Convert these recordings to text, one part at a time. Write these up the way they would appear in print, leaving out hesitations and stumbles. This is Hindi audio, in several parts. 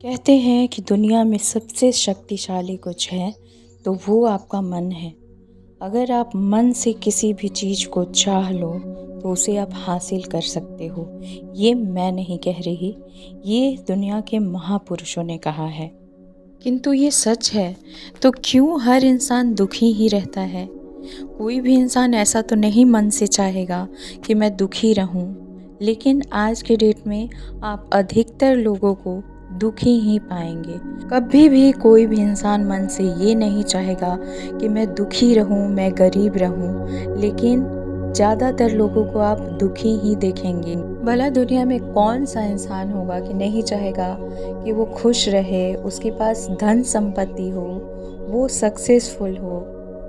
कहते हैं कि दुनिया में सबसे शक्तिशाली कुछ है तो वो आपका मन है। अगर आप मन से किसी भी चीज़ को चाह लो तो उसे आप हासिल कर सकते हो। ये मैं नहीं कह रही, ये दुनिया के महापुरुषों ने कहा है। किंतु ये सच है तो क्यों हर इंसान दुखी ही रहता है? कोई भी इंसान ऐसा तो नहीं मन से चाहेगा कि मैं दुखी रहूं, लेकिन आज के डेट में आप अधिकतर लोगों को दुखी ही पाएंगे। कभी भी कोई भी इंसान मन से ये नहीं चाहेगा कि मैं दुखी रहूं, मैं गरीब रहूं, लेकिन ज़्यादातर लोगों को आप दुखी ही देखेंगे। भला दुनिया में कौन सा इंसान होगा कि नहीं चाहेगा कि वो खुश रहे, उसके पास धन संपत्ति हो, वो सक्सेसफुल हो।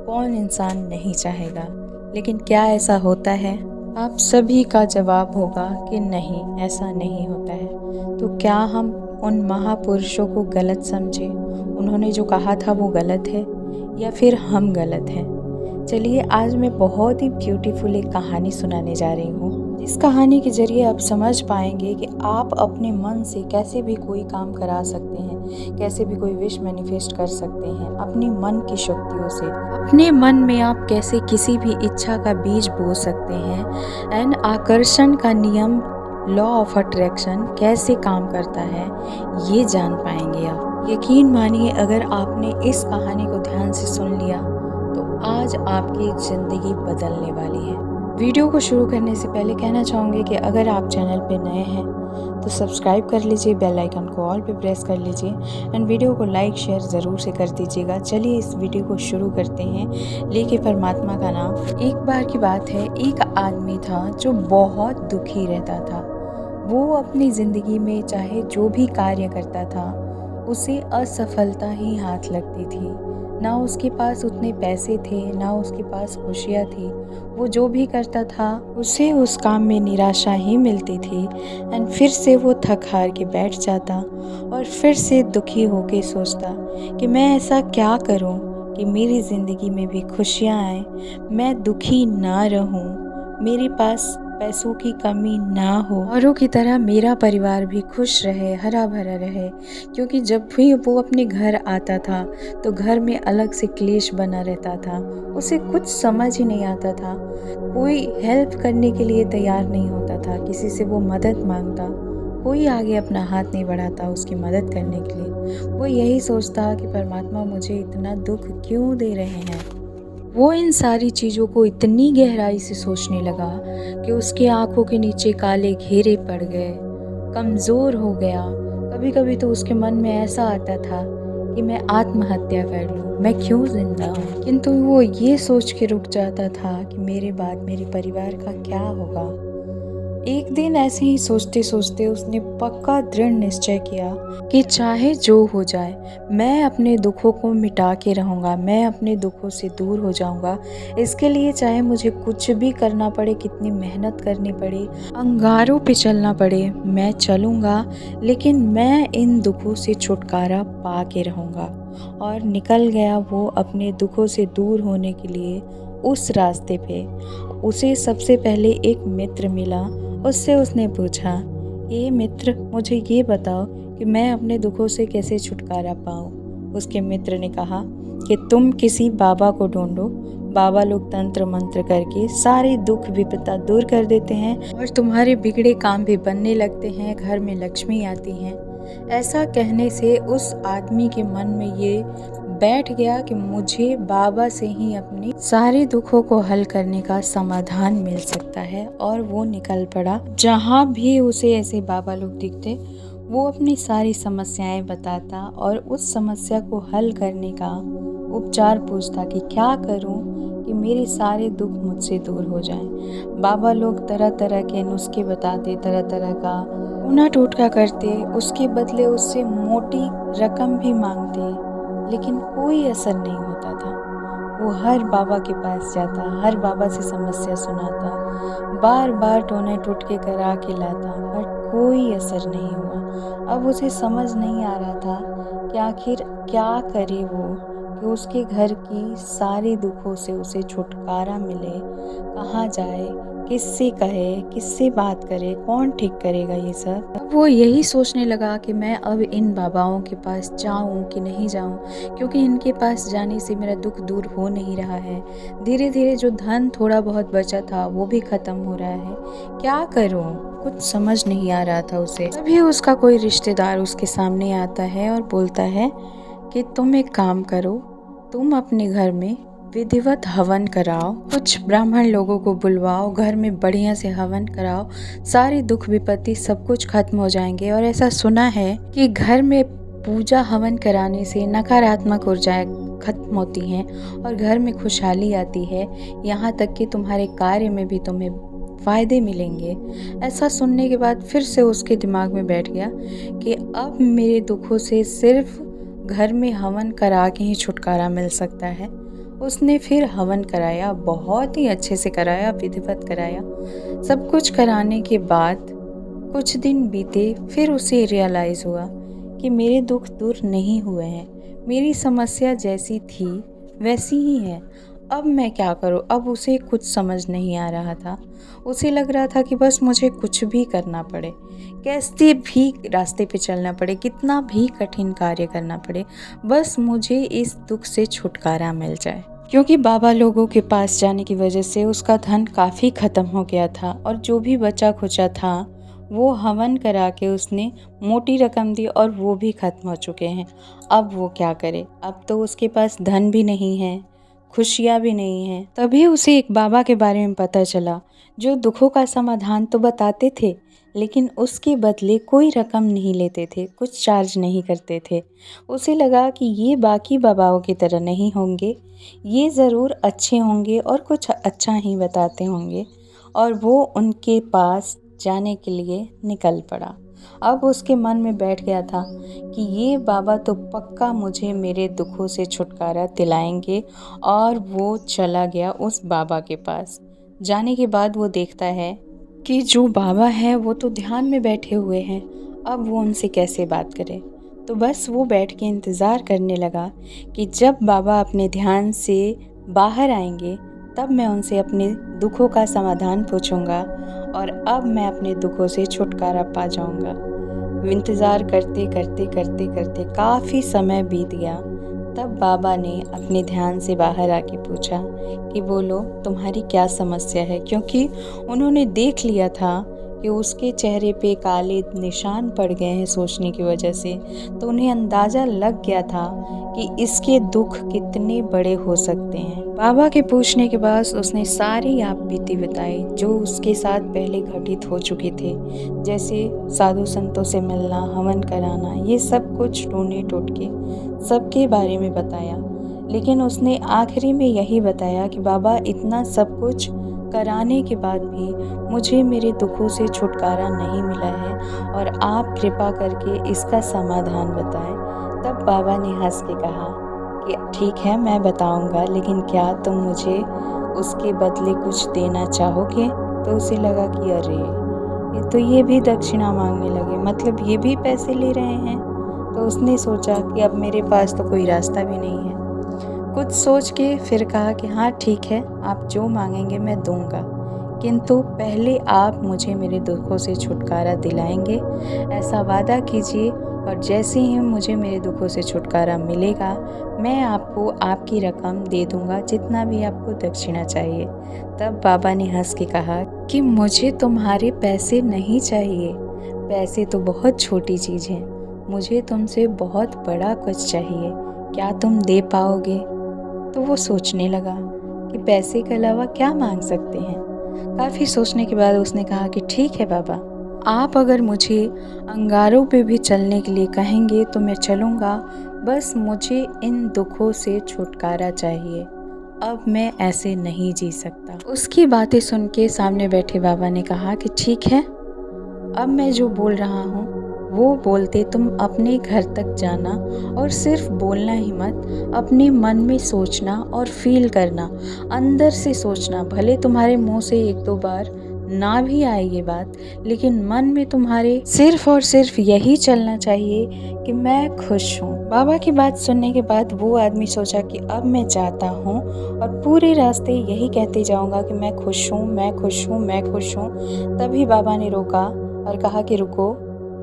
कौन इंसान नहीं चाहेगा? लेकिन क्या ऐसा होता है? आप सभी का जवाब होगा कि नहीं, ऐसा नहीं होता है। तो क्या हम उन महापुरुषों को गलत समझे? उन्होंने जो कहा था वो गलत है या फिर हम गलत हैं? चलिए आज मैं बहुत ही ब्यूटीफुल एक कहानी सुनाने जा रही हूँ। इस कहानी के ज़रिए आप समझ पाएंगे कि आप अपने मन से कैसे भी कोई काम करा सकते हैं, कैसे भी कोई विश मैनिफेस्ट कर सकते हैं अपनी मन की शक्तियों से। अपने मन में आप कैसे किसी भी इच्छा का बीज बो सकते हैं एंड आकर्षण का नियम, लॉ ऑफ अट्रैक्शन कैसे काम करता है, ये जान पाएंगे आप। यकीन मानिए, अगर आपने इस कहानी को ध्यान से सुन लिया तो आज आपकी ज़िंदगी बदलने वाली है। वीडियो को शुरू करने से पहले कहना चाहूँगी कि अगर आप चैनल पे नए हैं तो सब्सक्राइब कर लीजिए, बेल आइकन को ऑल पे प्रेस कर लीजिए एंड वीडियो को लाइक शेयर ज़रूर से कर दीजिएगा। चलिए इस वीडियो को शुरू करते हैं। लेके परमात्मा का नाम। एक बार की बात है, एक आदमी था जो बहुत दुखी रहता था। वो अपनी ज़िंदगी में चाहे जो भी कार्य करता था उसे असफलता ही हाथ लगती थी। ना उसके पास उतने पैसे थे, ना उसके पास खुशियाँ थी। वो जो भी करता था उसे उस काम में निराशा ही मिलती थी एंड फिर से वो थक हार के बैठ जाता और फिर से दुखी होके सोचता कि मैं ऐसा क्या करूं कि मेरी ज़िंदगी में भी खुशियाँ आए, मैं दुखी ना रहूं, मेरे पास पैसों की कमी ना हो, औरों की तरह मेरा परिवार भी खुश रहे, हरा भरा रहे। क्योंकि जब भी वो अपने घर आता था तो घर में अलग से क्लेश बना रहता था। उसे कुछ समझ ही नहीं आता था, कोई हेल्प करने के लिए तैयार नहीं होता था, किसी से वो मदद मांगता, कोई आगे अपना हाथ नहीं बढ़ाता उसकी मदद करने के लिए। वो यही सोचता कि परमात्मा मुझे इतना दुख क्यों दे रहे हैं। वो इन सारी चीज़ों को इतनी गहराई से सोचने लगा कि उसकी आंखों के नीचे काले घेरे पड़ गए, कमज़ोर हो गया। कभी कभी तो उसके मन में ऐसा आता था कि मैं आत्महत्या कर लूँ, मैं क्यों ज़िंदा हूँ। किंतु वो ये सोच के रुक जाता था कि मेरे बाद मेरे परिवार का क्या होगा। एक दिन ऐसे ही सोचते सोचते उसने पक्का दृढ़ निश्चय किया कि चाहे जो हो जाए मैं अपने दुखों को मिटा के रहूँगा, मैं अपने दुखों से दूर हो जाऊँगा। इसके लिए चाहे मुझे कुछ भी करना पड़े, कितनी मेहनत करनी पड़े, अंगारों पे चलना पड़े, मैं चलूँगा, लेकिन मैं इन दुखों से छुटकारा पा के रहूँगा। और निकल गया वो अपने दुखों से दूर होने के लिए उस रास्ते पे। उसे सबसे पहले एक मित्र मिला। उससे उसने पूछा, ये मित्र मुझे ये बताओ कि मैं अपने दुखों से कैसे छुटकारा पाऊँ। उसके मित्र ने कहा कि तुम किसी बाबा को ढूंढो, बाबा लोग तंत्र मंत्र करके सारे दुख विपदा दूर कर देते हैं और तुम्हारे बिगड़े काम भी बनने लगते हैं, घर में लक्ष्मी आती हैं। ऐसा कहने से उस आदमी के मन में ये बैठ गया कि मुझे बाबा से ही अपने सारे दुखों को हल करने का समाधान मिल सकता है। और वो निकल पड़ा। जहाँ भी उसे ऐसे बाबा लोग दिखते वो अपनी सारी समस्याएं बताता और उस समस्या को हल करने का उपचार पूछता कि क्या करूं कि मेरे सारे दुख मुझसे दूर हो जाएं। बाबा लोग तरह तरह के नुस्खे बताते, तरह तरह का टूना टोटका करते, उसके बदले उससे मोटी रकम भी मांगते, लेकिन कोई असर नहीं होता था। वो हर बाबा के पास जाता, हर बाबा से समस्या सुनाता, बार बार टोने टोटके करा के लाता, पर कोई असर नहीं हुआ। अब उसे समझ नहीं आ रहा था कि आखिर क्या करे वो कि उसके घर की सारे दुखों से उसे छुटकारा मिले, कहाँ जाए, किससे कहे, किससे बात करे, कौन ठीक करेगा ये सब। अब वो यही सोचने लगा कि मैं अब इन बाबाओं के पास जाऊं कि नहीं जाऊं, क्योंकि इनके पास जाने से मेरा दुख दूर हो नहीं रहा है। धीरे धीरे जो धन थोड़ा बहुत बचा था वो भी ख़त्म हो रहा है। क्या करूं, कुछ समझ नहीं आ रहा था उसे। तभी उसका कोई रिश्तेदार उसके सामने आता है और बोलता है कि तुम एक काम करो, तुम अपने घर में विधिवत हवन कराओ, कुछ ब्राह्मण लोगों को बुलवाओ, घर में बढ़िया से हवन कराओ, सारे दुख विपत्ति सब कुछ खत्म हो जाएंगे। और ऐसा सुना है कि घर में पूजा हवन कराने से नकारात्मक ऊर्जाएं खत्म होती हैं और घर में खुशहाली आती है, यहाँ तक कि तुम्हारे कार्य में भी तुम्हें फ़ायदे मिलेंगे। ऐसा सुनने के बाद फिर से उसके दिमाग में बैठ गया कि अब मेरे दुखों से सिर्फ घर में हवन करा के ही छुटकारा मिल सकता है। उसने फिर हवन कराया, बहुत ही अच्छे से कराया, विधिवत कराया। सब कुछ कराने के बाद कुछ दिन बीते, फिर उसे रियलाइज़ हुआ कि मेरे दुख दूर नहीं हुए हैं, मेरी समस्या जैसी थी वैसी ही है। अब मैं क्या करूं? अब उसे कुछ समझ नहीं आ रहा था। उसे लग रहा था कि बस मुझे कुछ भी करना पड़े, कैसे भी रास्ते पे चलना पड़े, कितना भी कठिन कार्य करना पड़े, बस मुझे इस दुख से छुटकारा मिल जाए। क्योंकि बाबा लोगों के पास जाने की वजह से उसका धन काफ़ी ख़त्म हो गया था और जो भी बचा खुचा था वो हवन करा के उसने मोटी रकम दी और वो भी ख़त्म हो चुके हैं। अब वो क्या करे? अब तो उसके पास धन भी नहीं है, खुशियाँ भी नहीं हैं। तभी उसे एक बाबा के बारे में पता चला जो दुखों का समाधान तो बताते थे, लेकिन उसके बदले कोई रकम नहीं लेते थे, कुछ चार्ज नहीं करते थे। उसे लगा कि ये बाकी बाबाओं की तरह नहीं होंगे, ये ज़रूर अच्छे होंगे और कुछ अच्छा ही बताते होंगे, और वो उनके पास जाने के लिए निकल पड़ा। अब उसके मन में बैठ गया था कि ये बाबा तो पक्का मुझे मेरे दुखों से छुटकारा दिलाएंगे, और वो चला गया उस बाबा के पास। जाने के बाद वो देखता है कि जो बाबा हैं वो तो ध्यान में बैठे हुए हैं, अब वो उनसे कैसे बात करे। तो बस वो बैठ के इंतज़ार करने लगा कि जब बाबा अपने ध्यान से बाहर आएंगे तब मैं उनसे अपने दुखों का समाधान पूछूंगा और अब मैं अपने दुखों से छुटकारा पा जाऊंगा। इंतज़ार करते करते करते करते काफ़ी समय बीत गया। तब बाबा ने अपने ध्यान से बाहर आके पूछा कि बोलो, तुम्हारी क्या समस्या है? क्योंकि उन्होंने देख लिया था कि उसके चेहरे पे काले निशान पड़ गए हैं सोचने की वजह से, तो उन्हें अंदाज़ा लग गया था कि इसके दुख कितने बड़े हो सकते हैं। बाबा के पूछने के बाद उसने सारी आप बीती बताई जो उसके साथ पहले घटित हो चुके थे, जैसे साधु संतों से मिलना, हवन कराना, ये सब कुछ टूने टोटके सबके बारे में बताया। लेकिन उसने आखिरी में यही बताया कि बाबा, इतना सब कुछ कराने के बाद भी मुझे मेरे दुखों से छुटकारा नहीं मिला है और आप कृपा करके इसका समाधान बताएं। तब बाबा ने हंस के कहा कि ठीक है, मैं बताऊंगा, लेकिन क्या तुम मुझे उसके बदले कुछ देना चाहोगे? तो उसे लगा कि अरे, ये भी दक्षिणा मांगने लगे, मतलब ये भी पैसे ले रहे हैं। तो उसने सोचा कि अब मेरे पास तो कोई रास्ता भी नहीं है। कुछ सोच के फिर कहा कि हाँ ठीक है, आप जो मांगेंगे मैं दूंगा, किंतु पहले आप मुझे मेरे दुखों से छुटकारा दिलाएंगे, ऐसा वादा कीजिए, और जैसे ही मुझे मेरे दुखों से छुटकारा मिलेगा मैं आपको आपकी रकम दे दूंगा, जितना भी आपको दक्षिणा चाहिए। तब बाबा ने हंस के कहा कि मुझे तुम्हारे पैसे नहीं चाहिए, पैसे तो बहुत छोटी चीज़ है, मुझे तुमसे बहुत बड़ा कुछ चाहिए, क्या तुम दे पाओगे? तो वो सोचने लगा कि पैसे के अलावा क्या मांग सकते हैं। काफ़ी सोचने के बाद उसने कहा कि ठीक है बाबा, आप अगर मुझे अंगारों पे भी चलने के लिए कहेंगे तो मैं चलूँगा, बस मुझे इन दुखों से छुटकारा चाहिए, अब मैं ऐसे नहीं जी सकता। उसकी बातें सुन के सामने बैठे बाबा ने कहा कि ठीक है, अब मैं जो बोल रहा हूँ वो बोलते तुम अपने घर तक जाना, और सिर्फ बोलना ही मत, अपने मन में सोचना और फील करना, अंदर से सोचना, भले तुम्हारे मुंह से एक दो बार ना भी आए ये बात, लेकिन मन में तुम्हारे सिर्फ और सिर्फ यही चलना चाहिए कि मैं खुश हूँ। बाबा की बात सुनने के बाद वो आदमी सोचा कि अब मैं चाहता हूँ और पूरे रास्ते यही कहते जाऊँगा कि मैं खुश हूँ, मैं खुश हूँ, मैं खुश हूँ। तभी बाबा ने रोका और कहा कि रुको,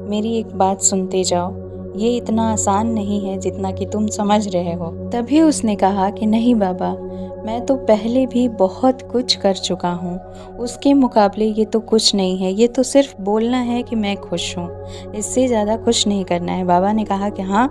मेरी एक बात सुनते जाओ, ये इतना आसान नहीं है जितना कि तुम समझ रहे हो। तभी उसने कहा कि नहीं बाबा, मैं तो पहले भी बहुत कुछ कर चुका हूँ, उसके मुकाबले ये तो कुछ नहीं है, ये तो सिर्फ बोलना है कि मैं खुश हूँ, इससे ज़्यादा कुछ नहीं करना है। बाबा ने कहा कि हाँ,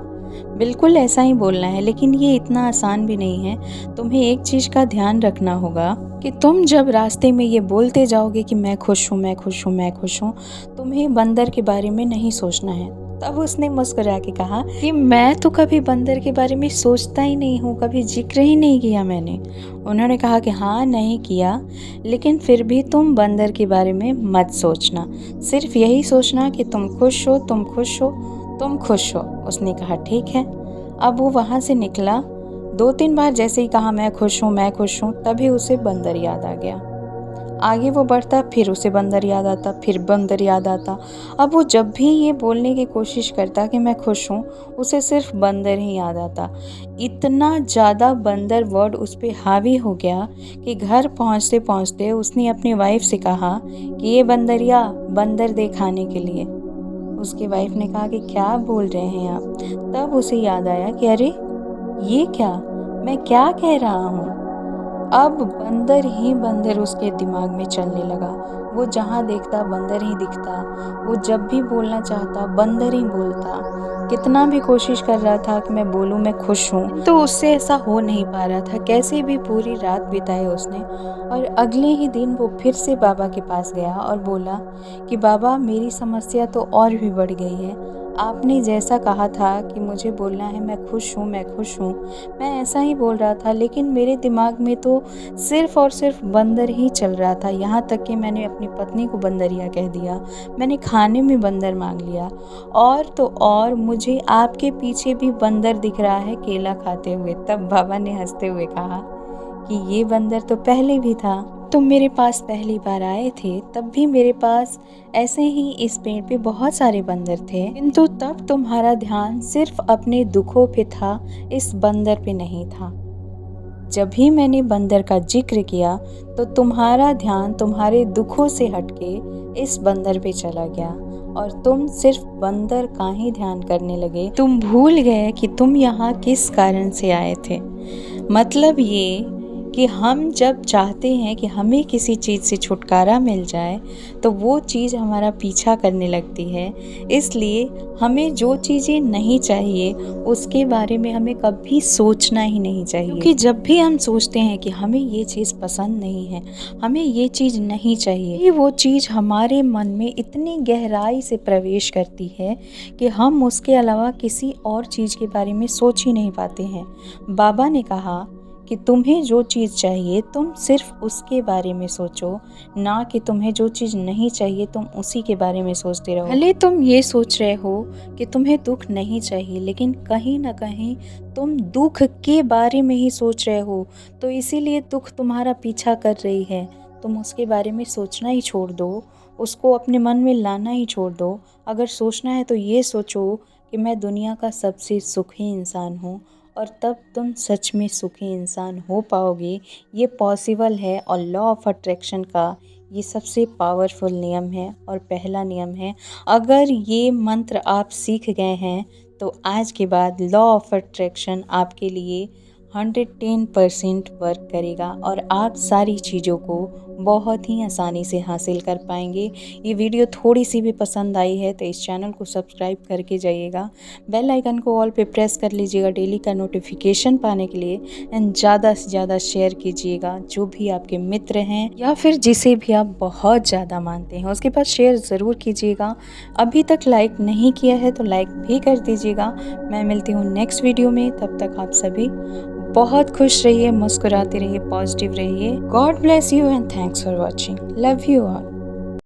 बिल्कुल ऐसा ही बोलना है, लेकिन ये इतना आसान भी नहीं है। तुम्हें एक चीज़ का ध्यान रखना होगा कि तुम जब रास्ते में ये बोलते जाओगे कि मैं खुश हूँ, मैं खुश हूँ, मैं खुश हूँ, तुम्हें बंदर के बारे में नहीं सोचना है। तब उसने मुस्कुरा के कहा कि मैं तो कभी बंदर के बारे में सोचता ही नहीं हूँ, कभी जिक्र ही नहीं किया मैंने। उन्होंने कहा कि हाँ, नहीं किया, लेकिन फिर भी तुम बंदर के बारे में मत सोचना, सिर्फ यही सोचना कि तुम खुश हो, तुम खुश हो, तुम खुश हो। उसने कहा ठीक है। अब वो वहाँ से निकला। 2-3 बार जैसे ही कहा मैं खुश हूँ, मैं खुश हूँ, तभी उसे बंदर याद आ गया। आगे वो बढ़ता, फिर उसे बंदर याद आता, फिर बंदर याद आता। अब वो जब भी ये बोलने की कोशिश करता कि मैं खुश हूँ, उसे सिर्फ बंदर ही याद आता। इतना ज़्यादा बंदर वर्ड उस पे हावी हो गया कि घर पहुँचते पहुँचते उसने अपनी वाइफ से कहा कि ये बंदरिया, बंदर दे खाने के लिए। उसकी वाइफ ने कहा कि क्या बोल रहे हैं आप? तब उसे याद आया कि अरे ये क्या, मैं क्या कह रहा हूँ? अब बंदर ही बंदर उसके दिमाग में चलने लगा। वो जहाँ देखता बंदर ही दिखता, वो जब भी बोलना चाहता बंदर ही बोलता। कितना भी कोशिश कर रहा था कि मैं बोलूँ मैं खुश हूँ, तो उससे ऐसा हो नहीं पा रहा था। कैसे भी पूरी रात बिताई उसने, और अगले ही दिन वो फिर से बाबा के पास गया और बोला कि बाबा, मेरी समस्या तो और भी बढ़ गई है। आपने जैसा कहा था कि मुझे बोलना है मैं खुश हूँ, मैं खुश हूँ, मैं ऐसा ही बोल रहा था, लेकिन मेरे दिमाग में तो सिर्फ और सिर्फ बंदर ही चल रहा था। यहाँ तक कि मैंने अपनी पत्नी को बंदरिया कह दिया, मैंने खाने में बंदर मांग लिया, और तो और मुझे आपके पीछे भी बंदर दिख रहा है केला खाते हुए। तब बाबा ने हंसते हुए कहा कि ये बंदर तो पहले भी था, तुम मेरे पास पहली बार आए थे तब भी मेरे पास ऐसे ही इस पेड़ पे बहुत सारे बंदर थे, किंतु तब तुम्हारा ध्यान सिर्फ अपने दुखों पे था, इस बंदर पे नहीं था। जब भी मैंने बंदर का जिक्र किया तो तुम्हारा ध्यान तुम्हारे दुखों से हटके इस बंदर पे चला गया, और तुम सिर्फ बंदर का ही ध्यान करने लगे। तुम भूल गए कि तुम यहाँ किस कारण से आए थे। मतलब ये कि हम जब चाहते हैं कि हमें किसी चीज़ से छुटकारा मिल जाए तो वो चीज़ हमारा पीछा करने लगती है। इसलिए हमें जो चीज़ें नहीं चाहिए उसके बारे में हमें कभी सोचना ही नहीं चाहिए, क्योंकि जब भी हम सोचते हैं कि हमें ये चीज़ पसंद नहीं है, हमें ये चीज़ नहीं चाहिए, वो चीज़ हमारे मन में इतनी गहराई से प्रवेश करती है कि हम उसके अलावा किसी और चीज़ के बारे में सोच ही नहीं पाते हैं। बाबा ने कहा कि तुम्हें जो चीज़ चाहिए तुम सिर्फ उसके बारे में सोचो, ना कि तुम्हें जो चीज़ नहीं चाहिए तुम उसी के बारे में सोचते रहो। भले तुम ये सोच रहे हो कि तुम्हें दुख नहीं चाहिए, लेकिन कहीं ना कहीं तुम दुख के बारे में ही सोच रहे हो, तो इसीलिए दुख तुम्हारा पीछा कर रही है। तुम उसके बारे में सोचना ही छोड़ दो, उसको अपने मन में लाना ही छोड़ दो। अगर सोचना है तो ये सोचो कि मैं दुनिया का सबसे सुखी इंसान हूँ, और तब तुम सच में सुखी इंसान हो पाओगे। ये पॉसिबल है, और लॉ ऑफ अट्रैक्शन का ये सबसे पावरफुल नियम है और पहला नियम है। अगर ये मंत्र आप सीख गए हैं तो आज के बाद लॉ ऑफ अट्रैक्शन आपके लिए 110% वर्क करेगा और आप सारी चीज़ों को बहुत ही आसानी से हासिल कर पाएंगे। ये वीडियो थोड़ी सी भी पसंद आई है तो इस चैनल को सब्सक्राइब करके जाइएगा, बेल आइकन को ऑल पे प्रेस कर लीजिएगा डेली का नोटिफिकेशन पाने के लिए, एंड ज़्यादा से ज़्यादा शेयर कीजिएगा। जो भी आपके मित्र हैं या फिर जिसे भी आप बहुत ज़्यादा मानते हैं उसके पास शेयर ज़रूर कीजिएगा। अभी तक लाइक नहीं किया है तो लाइक भी कर दीजिएगा। मैं मिलती हूँ नेक्स्ट वीडियो में, तब तक आप सभी बहुत खुश रहिए, मुस्कुराते रहिए, पॉजिटिव रहिए। God bless you and thanks for watching. Love you all.